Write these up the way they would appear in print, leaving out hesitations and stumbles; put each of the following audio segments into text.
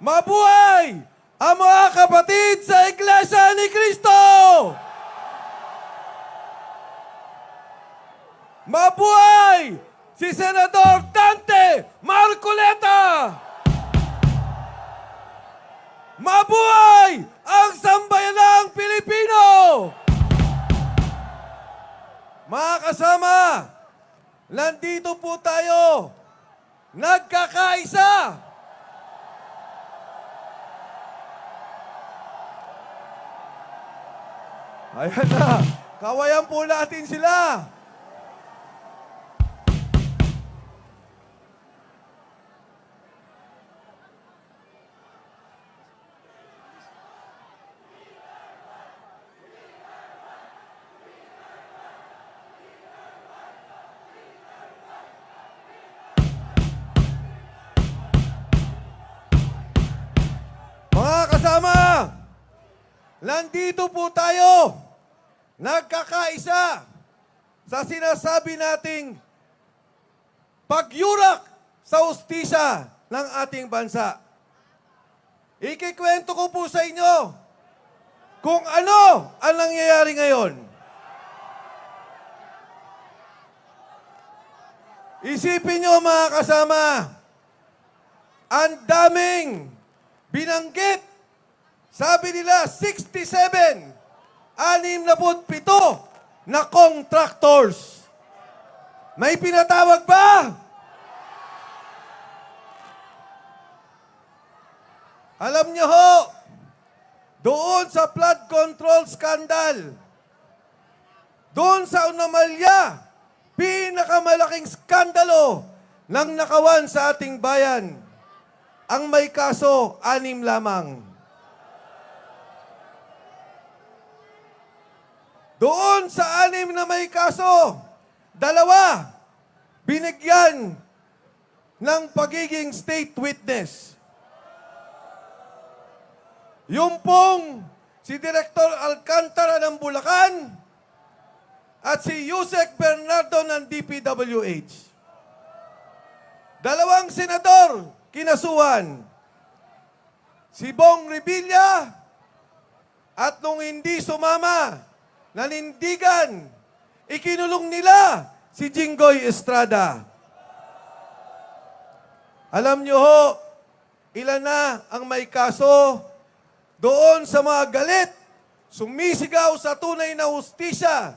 Mabuhay ang mga kapatid sa Iglesia ni Cristo! Mabuhay si Senador Dante Marcoleta! Mabuhay ang sambayanang Pilipino! Mga kasama, nandito po tayo, nagkakaisa. Ayan na, kawayan po natin sila. Mga kasama, nandito po tayo, nagkakaisa sa sinasabi nating pagyurak sa ustisya ng ating bansa. Ikikwento ko po sa inyo kung ano ang nangyayari ngayon. Isipin nyo mga kasama, ang daming binanggit. Sabi nila, 67 na contractors. May pinatawag ba? Alam niyo ho, doon sa flood control scandal, doon sa anomalya, pinakamalaking skandalo ng nakawan sa ating bayan, ang may kaso, 6 lamang. Doon sa 6 na may kaso, 2 binigyan ng pagiging state witness. Yung pong si Director Alcantara ng Bulacan at si Yusek Bernardo ng DPWH. 2 senador kinasuhan. Si Bong Revilla at nung hindi sumama, nanindigan, ikinulong nila si Jinggoy Estrada. Alam nyo ho, ilan na ang may kaso doon sa mga galit, sumisigaw sa tunay na hustisya,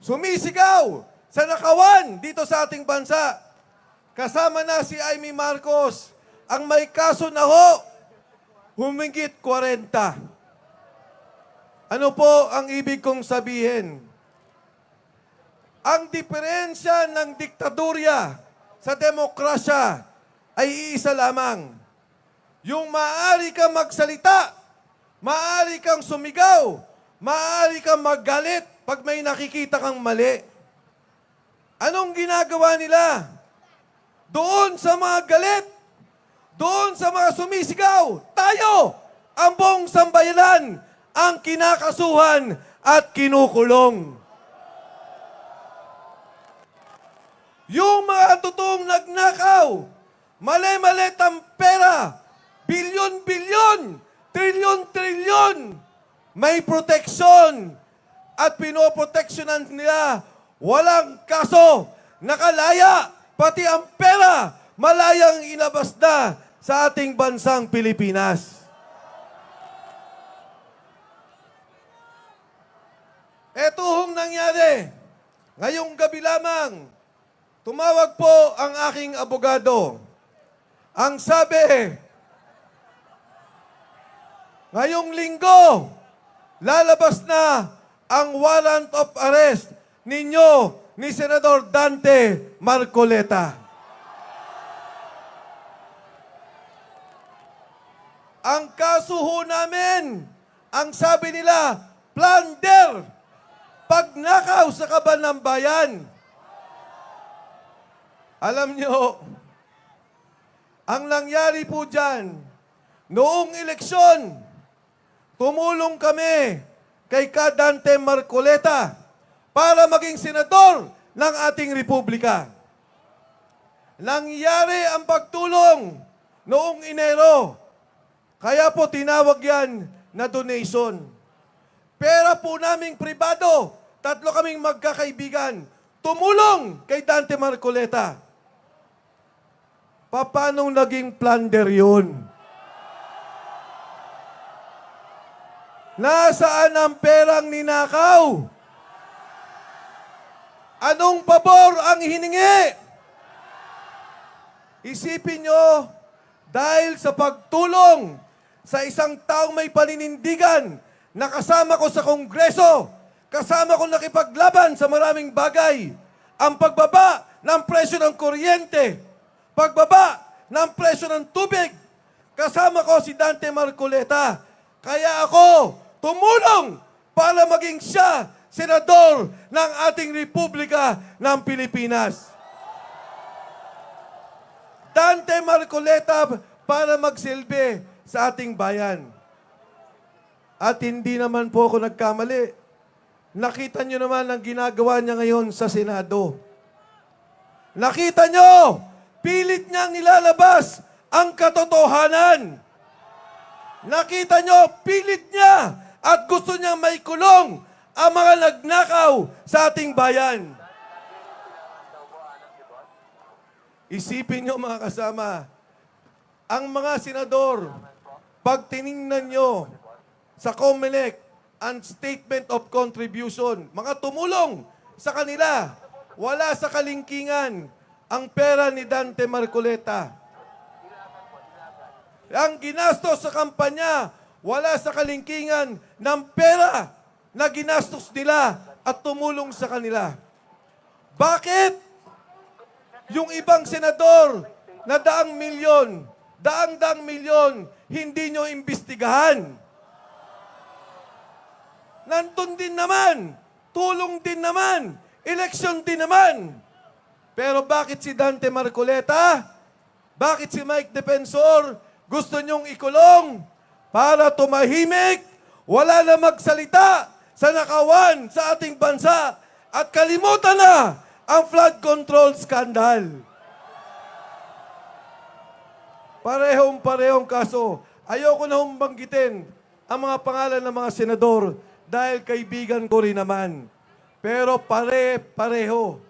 sumisigaw sa nakawan dito sa ating bansa. Kasama na si Amy Marcos, ang may kaso na ho, humigit 40. Ano po ang ibig kong sabihin? Ang diferensya ng diktadurya sa demokrasya ay iisa lamang. Yung maaari kang magsalita, maaari kang sumigaw, maaari kang maggalit pag may nakikita kang mali. Anong ginagawa nila? Doon sa mga galit, doon sa mga sumisigaw, tayo, ang buong sambayanan, ang kinakasuhan at kinukulong. Yung mga totoong nagnakaw, mali-malit ang pera, bilyon-bilyon, trilyon-trilyon, may proteksyon at pinoproteksyonan nila, walang kaso, nakalaya, pati ang pera, malayang inabas na sa ating bansang Pilipinas. Ito hong nangyari. Ngayong gabi lamang, tumawag po ang aking abogado. Ang sabi, ngayong linggo, lalabas na ang warrant of arrest ninyo ni Senador Dante Marcoleta. Ang kaso ho namin, ang sabi nila, plunder, pagnakaw sa kaban ng bayan. Alam nyo, ang nangyari po dyan, noong eleksyon, tumulong kami kay Dante Marcoleta para maging senador ng ating republika. Nangyari ang pagtulong noong Enero. Kaya po tinawag yan na donation. Pera po naming pribado, 3 kaming magkakaibigan, tumulong kay Dante Marcoleta. Paano naging plunder yun? Nasaan ang perang ninakaw? Anong pabor ang hiningi? Isipin nyo, dahil sa pagtulong sa isang taong may paninindigan na kasama ko sa Kongreso, kasama ko nakipaglaban sa maraming bagay, ang pagbaba ng presyo ng kuryente, pagbaba ng presyo ng tubig, kasama ko si Dante Marcoleta. Kaya ako tumulong para maging siya senador ng ating Republika ng Pilipinas. Dante Marcoleta para magsilbi sa ating bayan. At hindi naman po ako nagkamali. Nakita nyo naman ang ginagawa niya ngayon sa Senado. Nakita nyo, pilit niyang nilalabas ang katotohanan. Nakita nyo, pilit niya at gusto niyang maikulong ang mga nagnakaw sa ating bayan. Isipin nyo mga kasama, ang mga senador, pag tiningnan nyo sa COMELEC ang statement of contribution, mga tumulong sa kanila, wala sa kalingkingan ang pera ni Dante Marcoleta. Ang ginastos sa kampanya, wala sa kalingkingan ng pera na ginastos nila at tumulong sa kanila. Bakit? Yung ibang senador na daang milyon, hindi nyo imbestigahan. Nandun din naman, tulong din naman, eleksyon din naman. Pero bakit si Dante Marcoleta? Bakit si Mike Defensor gusto nyong ikulong para tumahimik, wala na magsalita sa nakawan sa ating bansa at kalimutan na ang flood control scandal? Parehong kaso. Ayoko na banggitin ang mga pangalan ng mga senador dahil kaibigan ko rin naman. Pero pareho.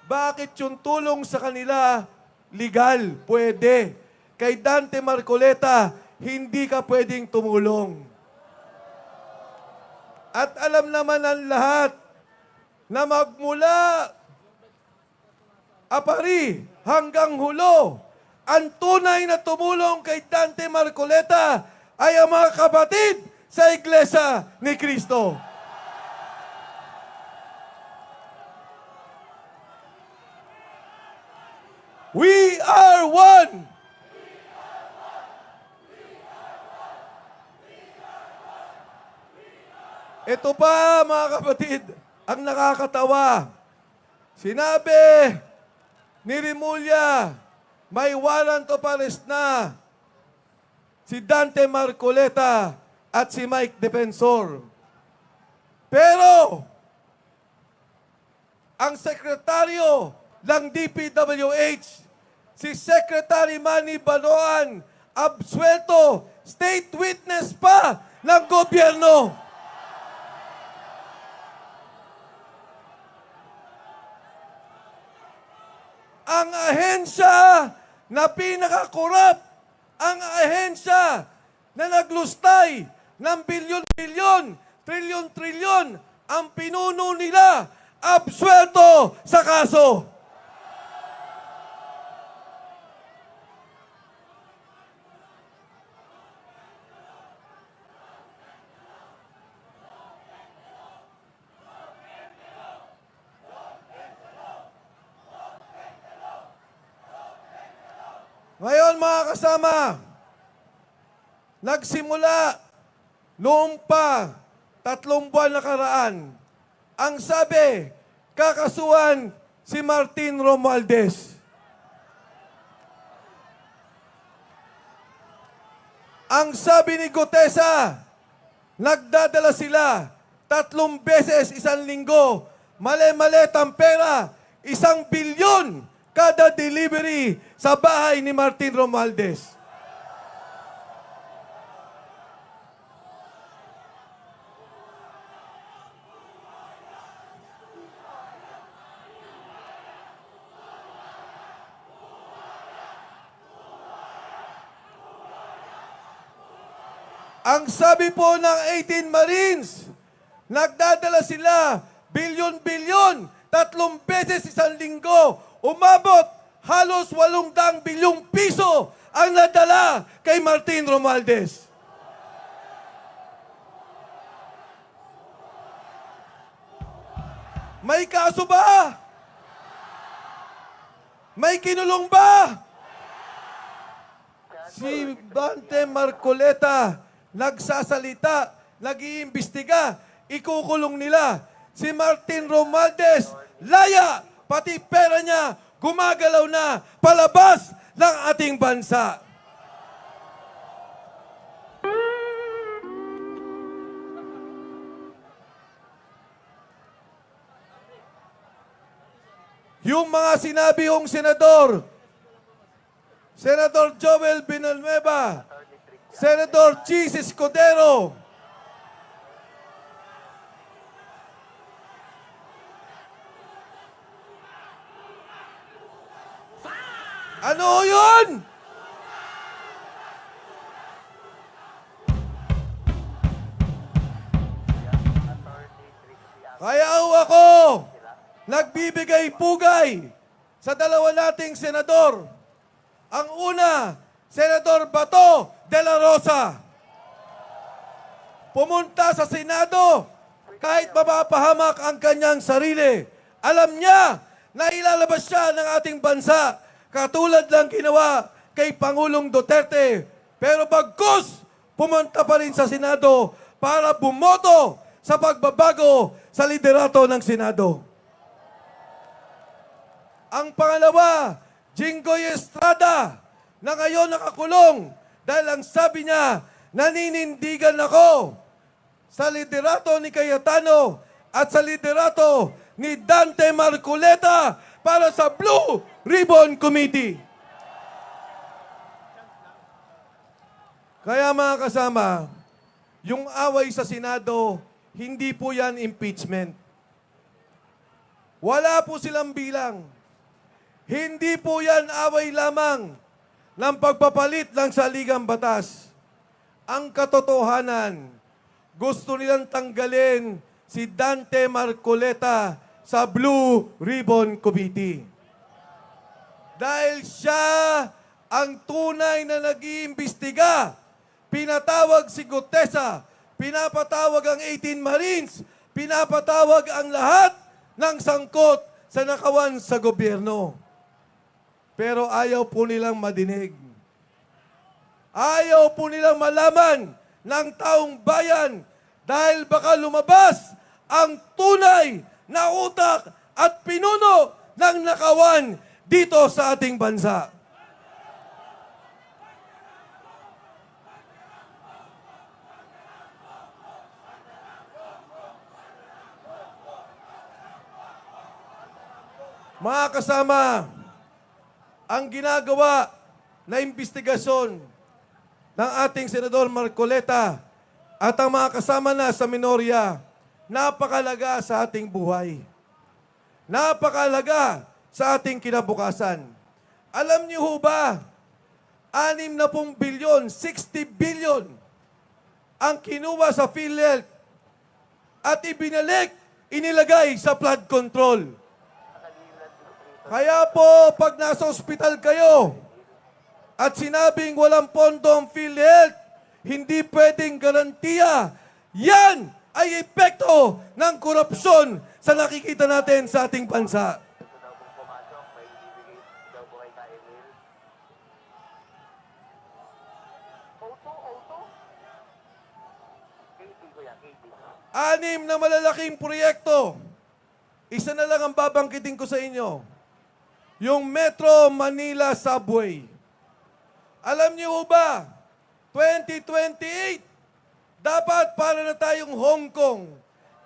Bakit yung tulong sa kanila legal? Pwede. Kay Dante Marcoleta, hindi ka pwedeng tumulong. At alam naman ng lahat na magmula Apari hanggang Hulo, ang tunay na tumulong kay Dante Marcoleta ay ang mga kapatid sa Iglesia ni Cristo. We are one! Ito pa, mga kapatid, ang nakakatawa. Sinabi ni Rimulya, may warrant of arrest na si Dante Marcoleta at si Mike Defensor. Pero, ang sekretaryo ng DPWH, si Secretary Manny Banoan, absuelto, state witness pa ng gobyerno. Ang ahensya na pinaka-corrupt, ang ahensya na naglustay ng bilyon-bilyon, trilyon-trilyon, ang pinuno nila, absuelto sa kaso. Ngayon mga kasama, nagsimula noong pa 3 buwan nakaraan, ang sabi, kakasuhan si Martin Romualdez. Ang sabi ni Gutesa, nagdadala sila 3 beses 1 linggo, mali-malit ang pera, 1 bilyon kada delivery sa bahay ni Martin Romualdez. Ang sabi po ng 18 Marines, nagdadala sila bilyon-bilyon, 3 beses isang linggo, umabot halos 800 bilyong piso ang nadala kay Martin Romualdez. May kaso ba? May kinulong ba? Si Dante Marcoleta nagsasalita, nag-iimbestiga, ikukulong nila. Si Martin Romualdez, laya, pati pera niya, gumagalaw na palabas ng ating bansa. Yung mga sinabi kong senador, Senador Joel Villanueva, Senador Chis Escudero, ano yun? Kaya ako, nagbibigay pugay sa dalawa nating senador. Ang una, Senador Bato de la Rosa. Pumunta sa Senado kahit mapapahamak ang kanyang sarili. Alam niya na ilalabas siya ng ating bansa katulad lang ginawa kay Pangulong Duterte. Pero bagkus, pumunta pa rin sa Senado para bumoto sa pagbabago sa liderato ng Senado. Ang pangalawa, Jinggoy Estrada, na ngayon nakakulong dahil ang sabi niya, naninindigan ako sa liderato ni Cayetano at sa liderato ni Dante Marcoleta para sa Blue Ribbon Committee. Kaya mga kasama, yung away sa Senado, hindi po yan impeachment. Wala po silang bilang. Hindi po yan away lamang ng pagpapalit ng saligang batas. Ang katotohanan, gusto nilang tanggalin si Dante Marcoleta sa Blue Ribbon Committee. Dahil siya ang tunay na nag-iimbestiga. Pinatawag si Gutesa, pinapatawag ang 18 Marines, pinapatawag ang lahat ng sangkot sa nakawan sa gobyerno. Pero ayaw po nilang madinig. Ayaw po nilang malaman ng taong bayan dahil baka lumabas ang tunay na utak at pinuno ng nakawan dito sa ating bansa. Mga kasama, ang ginagawa na investigasyon ng ating Senador Marcoleta at ang mga kasama na sa minorya, napakalaga sa ating buhay. Napakalaga sa ating kinabukasan. Alam niyo ho ba, 60 bilyon, 60 billion ang kinuha sa PhilHealth at inilagay sa flood control. Kaya po, pag nasa ospital kayo at sinabing walang pondo ang PhilHealth, hindi pwedeng garantiya. Yan ay epekto ng korupsyon sa nakikita natin sa ating bansa. Anim na malalaking proyekto. Isa na lang ang babangkitin ko sa inyo. Yung Metro Manila Subway. Alam niyo ba, 2028, dapat para na tayong Hong Kong,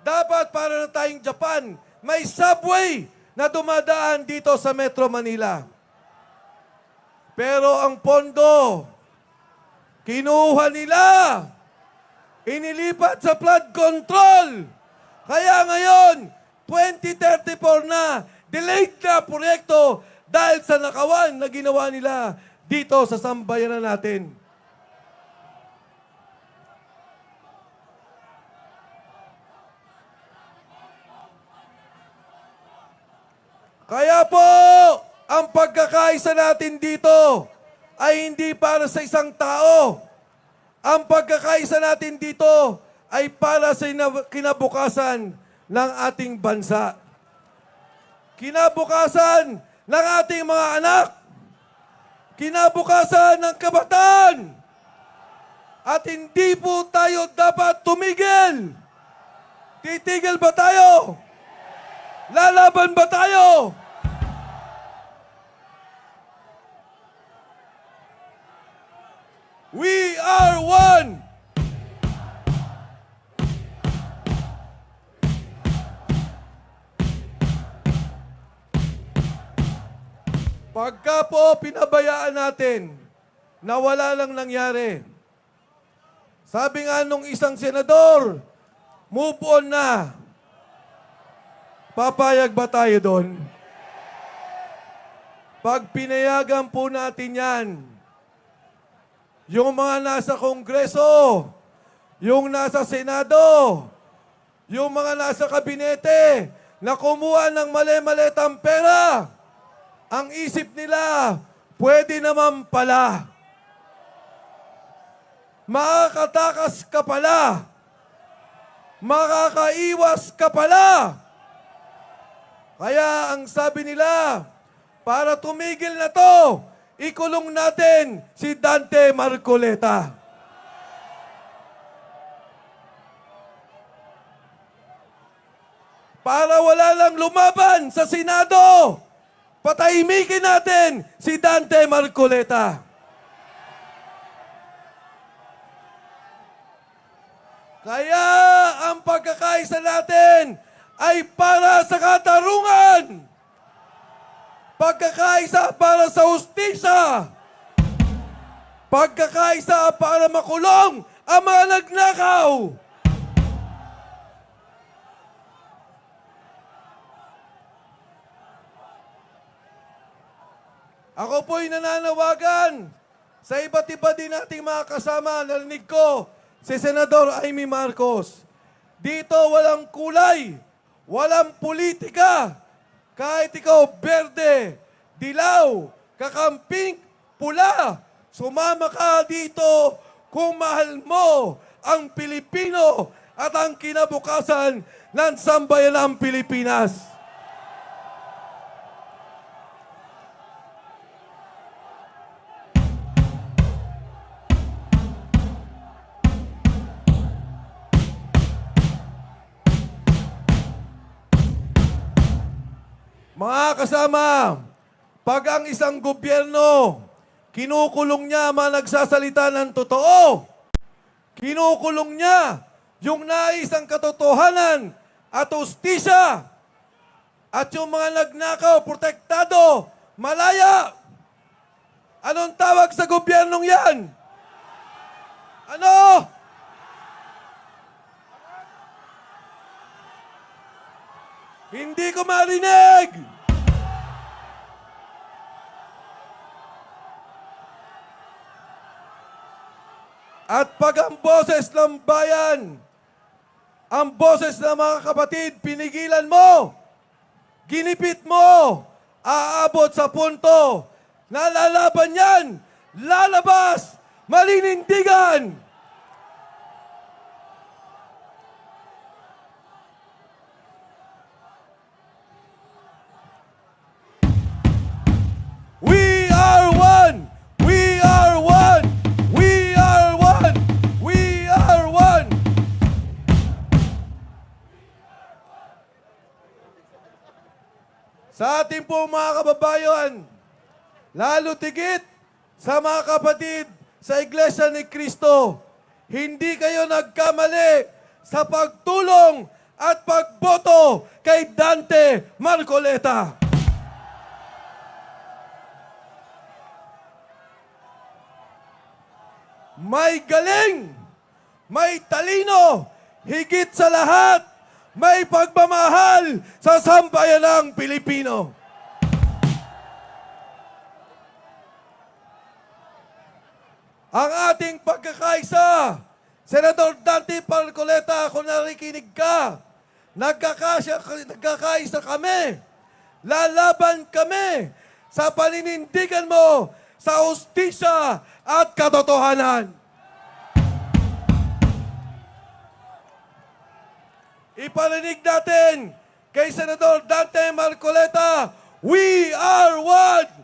dapat para na tayong Japan, may subway na dumadaan dito sa Metro Manila. Pero ang pondo, kinuha nila, inilipat sa flood control. Kaya ngayon, 2034 na, delayed na proyekto dahil sa nakawan na ginawa nila dito sa sambayanan natin. Kaya po, ang pagkakaisa natin dito ay hindi para sa isang tao. Ang pagkakaisa natin dito ay para sa kinabukasan ng ating bansa. Kinabukasan ng ating mga anak. Kinabukasan ng kabataan. At hindi po tayo dapat tumigil. Titigil ba tayo? Lalaban ba tayo? We are one! Pagka po pinabayaan natin na wala lang nangyari, sabi nga nung isang senador, move on na. Papayag ba tayo doon? Pag pinayagan po natin yan, yung mga nasa Kongreso, yung nasa Senado, yung mga nasa kabinete na kumuha ng mali-malitang pera, ang isip nila, pwede naman pala. Makakatakas ka pala. Makakaiwas ka pala. Kaya ang sabi nila, para tumigil na to, ikulong natin si Dante Marcoleta. Para wala lang lumaban sa Senado, patahimikin natin si Dante Marcoleta. Kaya ang pagkakaisa natin ay para sa katarungan. Pagkakaisa para sa hustisya. Pagkakaisa para makulong ang mga nagnakaw. Ako po'y nananawagan sa iba't iba din nating mga kasama. Narinig ko si Senador Amy Marcos. Dito walang kulay, walang politika. Kahit ikaw berde, dilaw, kakamping, pula, sumama ka dito kung mahal mo ang Pilipino at ang kinabukasan ng sambayanang Pilipinas. Mga kasama, pag ang isang gobyerno, kinukulong niya mga nagsasalita ng totoo, kinukulong niya yung naisang katotohanan at hustisya, at yung mga nagnakaw, protektado, malaya. Anong tawag sa gobyernong yan? Ano? Hindi ko marinig! At pag ang boses ng bayan, ang boses ng mga kapatid, pinigilan mo, ginipit mo, aabot sa punto na lalaban yan, lalabas, malinindigan. We are one! We are one! We are one! We are one! Sa ating po mga kababayan, lalo tigit sa mga kapatid sa Iglesia ni Cristo, hindi kayo nagkamali sa pagtulong at pagboto kay Dante Marcoleta. May galing, may talino, higit sa lahat, may pagmamahal sa sambayanang Pilipino. Ang ating pagkakaisa, Senador Dante Marcoleta, kung narikinig ka, nagkakaisa kami, lalaban kami sa paninindigan mo sa hustisya at katotohanan. Iparinig natin kay Senador Dante Marcoleta, we are one!